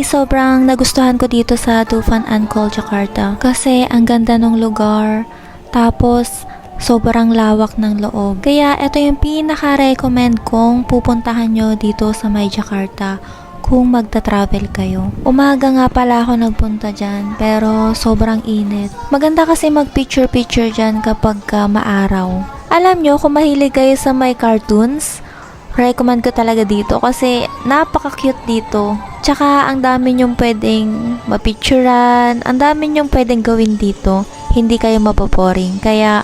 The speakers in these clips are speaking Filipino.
sobrang nagustuhan ko dito sa Dufan Ancol, Jakarta. Kasi ang ganda ng lugar. Tapos, sobrang lawak ng loob. Kaya ito yung pinaka-recommend kong pupuntahan nyo dito sa may Jakarta kung magta-travel kayo. Umaga nga pala ako nagpunta dyan, pero sobrang init. Maganda kasi mag-picture-picture dyan kapag maaraw. Alam nyo, kung mahilig kayo sa may cartoons, recommend ko talaga dito kasi napaka-cute dito. Tsaka ang dami nyong pwedeng mapicturan, ang dami nyong pwedeng gawin dito. Hindi kayo mapaboring. Kaya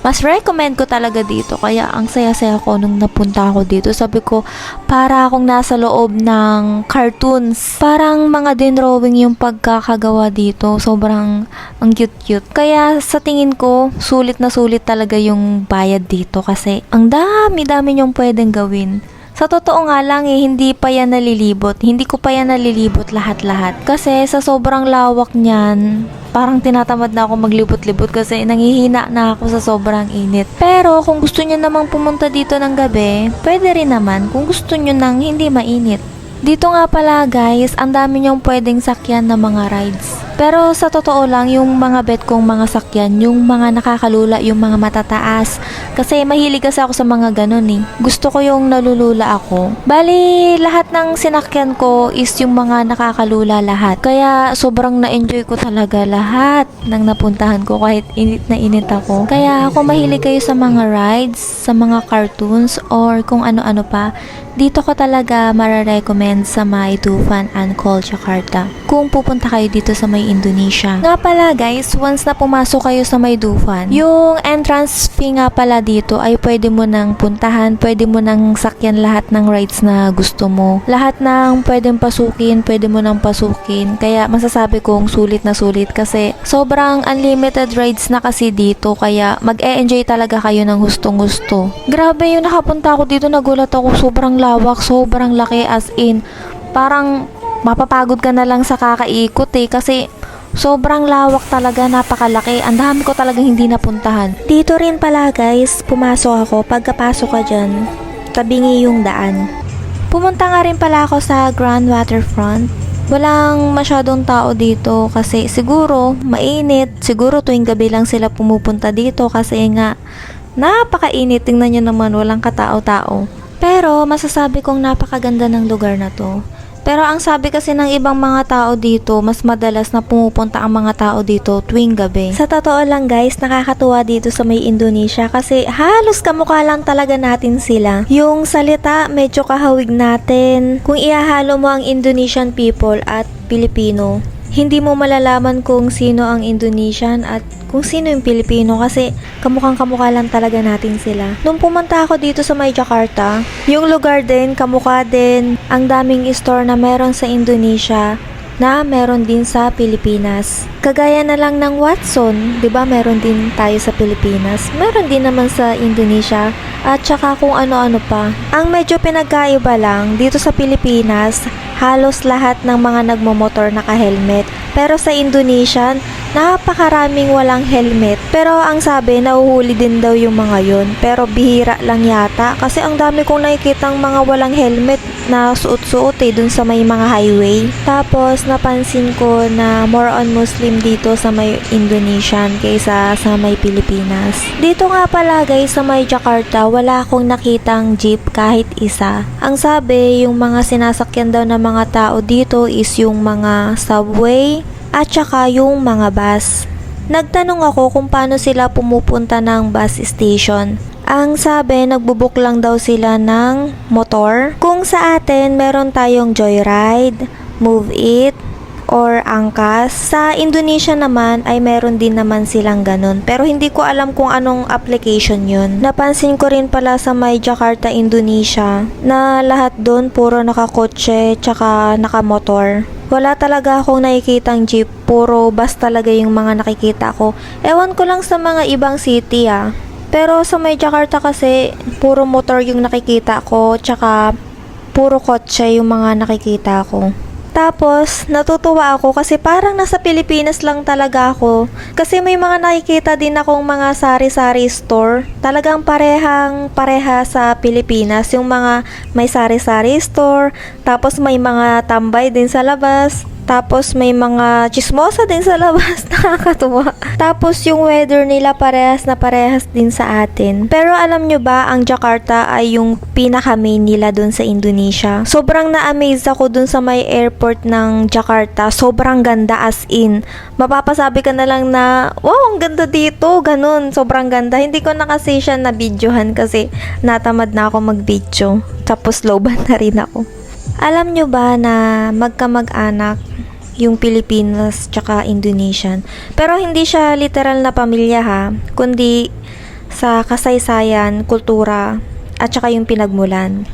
mas recommend ko talaga dito. Kaya ang saya-saya ko nung napunta ako dito. Sabi ko, para akong nasa loob ng cartoons. Parang mga drawing yung pagkakagawa dito. Sobrang ang cute-cute. Kaya sa tingin ko, sulit na sulit talaga yung bayad dito. Kasi ang dami-dami yung pwedeng gawin. Sa totoo nga lang hindi pa yan nalilibot. Hindi ko pa yan nalilibot lahat-lahat. Kasi sa sobrang lawak niyan, parang tinatamad na ako maglibot-libot kasi nangihina na ako sa sobrang init. Pero kung gusto nyo namang pumunta dito ng gabi, pwede rin naman kung gusto nyo nang hindi mainit. Dito nga pala guys, ang dami nyong pwedeng sakyan na mga rides. Pero sa totoo lang, yung mga bet kong mga sakyan, yung mga nakakalula, yung mga matataas. Kasi mahilig kasi ako sa mga ganun eh. Gusto ko yung nalulula ako. Bali, lahat ng sinakyan ko is yung mga nakakalula lahat. Kaya sobrang na-enjoy ko talaga lahat ng napuntahan ko kahit init na init ako. Kaya kung mahilig kayo sa mga rides, sa mga cartoons, or kung ano-ano pa, dito ko talaga mararecommend sa may Dufan Ancol, Jakarta. Kung pupunta kayo dito sa may Indonesia. Nga pala guys, once na pumasok kayo sa may Dufan, yung entrance fee nga pala dito ay pwede mo nang puntahan, pwede mo nang sakyan lahat ng rides na gusto mo. Lahat ng pwedeng pasukin, pwede mo nang pasukin. Kaya masasabi kong sulit na sulit kasi sobrang unlimited rides na kasi dito. Kaya mag-e-enjoy talaga kayo ng gustong-gusto. Grabe yung nakapunta ako dito, nagulat ako. Sobrang lawak, sobrang laki as in. Parang mapapagod ka na lang sa kakaikot eh kasi sobrang lawak talaga, napakalaki. Ang dami ko talagang hindi napuntahan. Dito rin pala guys, pumasok ako. Pagkapasok ka dyan, tabingi yung daan. Pumunta nga rin pala ako sa Grand Waterfront. Walang masyadong tao dito kasi siguro mainit. Siguro tuwing gabi lang sila pumupunta dito kasi nga napakainit. Tingnan nyo naman, walang katao-tao. Pero masasabi kong napakaganda ng lugar na to. Pero ang sabi kasi ng ibang mga tao dito, mas madalas na pumupunta ang mga tao dito tuwing gabi. Sa totoo lang guys, nakakatuwa dito sa may Indonesia kasi halos kamukha lang talaga natin sila. Yung salita, medyo kahawig natin. Kung ihahalo mo ang Indonesian people at Pilipino, hindi mo malalaman kung sino ang Indonesian at kung sino yung Pilipino kasi kamukhang-kamukha lang talaga natin sila. Nung pumunta ako dito sa may Jakarta, yung lugar din, kamukha din, ang daming store na meron sa Indonesia na meron din sa Pilipinas. Kagaya na lang ng Watson, 'di ba? Meron din tayo sa Pilipinas. Meron din naman sa Indonesia at saka kung ano-ano pa. Ang medyo pinagkaiba lang dito sa Pilipinas, halos lahat ng mga nagmomotor naka-helmet. Pero sa Indonesian, napakaraming walang helmet. Pero ang sabi, nahuhuli din daw yung mga yon. Pero bihira lang yata. Kasi ang dami kong nakikitang mga walang helmet na suot-suot dun sa may mga highway. Tapos napansin ko na more on Muslim dito sa may Indonesian kaysa sa may Pilipinas. Dito nga pala guys sa may Jakarta, wala akong nakitang jeep kahit isa. Ang sabi, yung mga sinasakyan daw ng mga tao dito is yung mga subway at saka yung mga bus. Nagtanong ako kung paano sila pumupunta ng bus station. Ang sabi, nagbubuk lang daw sila ng motor. Kung sa atin, meron tayong Joyride, Move It, or Angkas. Sa Indonesia naman ay meron din naman silang ganun. Pero hindi ko alam kung anong application yun. Napansin ko rin pala sa may Jakarta, Indonesia na lahat doon puro nakakotse tsaka nakamotor. Wala talaga akong nakikitang jeep. Puro bus talaga yung mga nakikita ko. Ewan ko lang sa mga ibang city ah. Pero sa may Jakarta kasi puro motor yung nakikita ko tsaka puro kotse yung mga nakikita ko. Tapos, natutuwa ako kasi parang nasa Pilipinas lang talaga ako. Kasi may mga nakikita din akong mga sari-sari store. Talagang pareha sa Pilipinas. Yung mga may sari-sari store. Tapos may mga tambay din sa labas. Tapos may mga chismosa din sa labas, nakakatuwa. Tapos yung weather nila parehas na parehas din sa atin. Pero alam nyo ba, ang Jakarta ay yung pinaka-main nila dun sa Indonesia. Sobrang na-amaze ako dun sa may airport ng Jakarta. Sobrang ganda as in. Mapapasabi ka na lang na, wow, ang ganda dito, ganun. Sobrang ganda. Hindi ko na kasi siya na-videohan kasi natamad na ako mag-video. Tapos lowban na rin ako. Alam nyo ba na magkamag-anak yung Pilipinas tsaka Indonesian? Pero hindi siya literal na pamilya ha, kundi sa kasaysayan, kultura, at tsaka yung pinagmulan.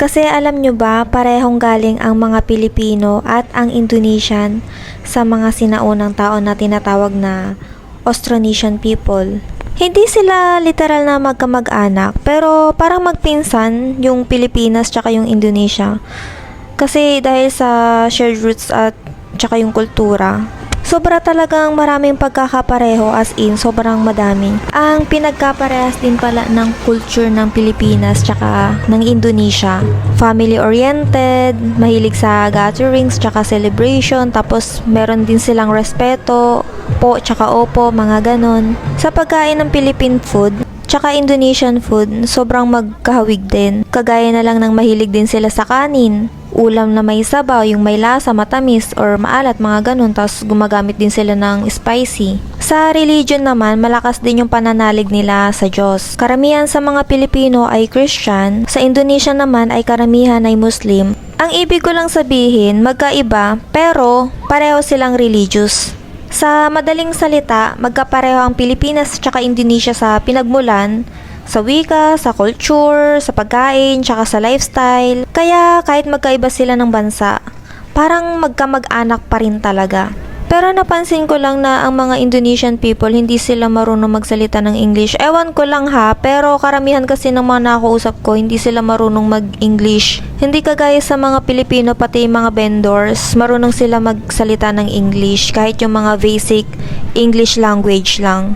Kasi alam nyo ba, parehong galing ang mga Pilipino at ang Indonesian sa mga sinaunang tao na tinatawag na Austronesian people. Hindi sila literal na magkamag-anak, pero parang magpinsan yung Pilipinas tsaka yung Indonesia. Kasi dahil sa shared roots at tsaka yung kultura, sobra talagang maraming pagkakapareho, as in sobrang madami. Ang pinagkaparehas din pala ng culture ng Pilipinas tsaka ng Indonesia, family oriented, mahilig sa gatherings tsaka celebration, tapos meron din silang respeto, po tsaka opo, mga ganon. Sa pagkain ng Philippine food tsaka Indonesian food, sobrang magkahawig din. Kagaya na lang ng mahilig din sila sa kanin, ulam na may sabaw, yung may lasa, matamis, or maalat, mga ganun. Tapos gumagamit din sila ng spicy. Sa religion naman, malakas din yung pananalig nila sa Diyos. Karamihan sa mga Pilipino ay Christian. Sa Indonesia naman ay karamihan ay Muslim. Ang ibig ko lang sabihin, magkaiba, pero pareho silang religious. Sa madaling salita, magkapareho ang Pilipinas at Indonesia sa pinagmulan, sa wika, sa culture, sa pagkain, tsaka sa lifestyle. Kaya kahit magkaiba sila ng bansa, parang magkamag-anak pa rin talaga. Pero napansin ko lang na ang mga Indonesian people, hindi sila marunong magsalita ng English. Ewan ko lang ha, pero karamihan kasi ng mga nakausap ko, hindi sila marunong mag-English. Hindi kagaya sa mga Pilipino, pati yung mga vendors, marunong sila magsalita ng English, kahit yung mga basic English language lang.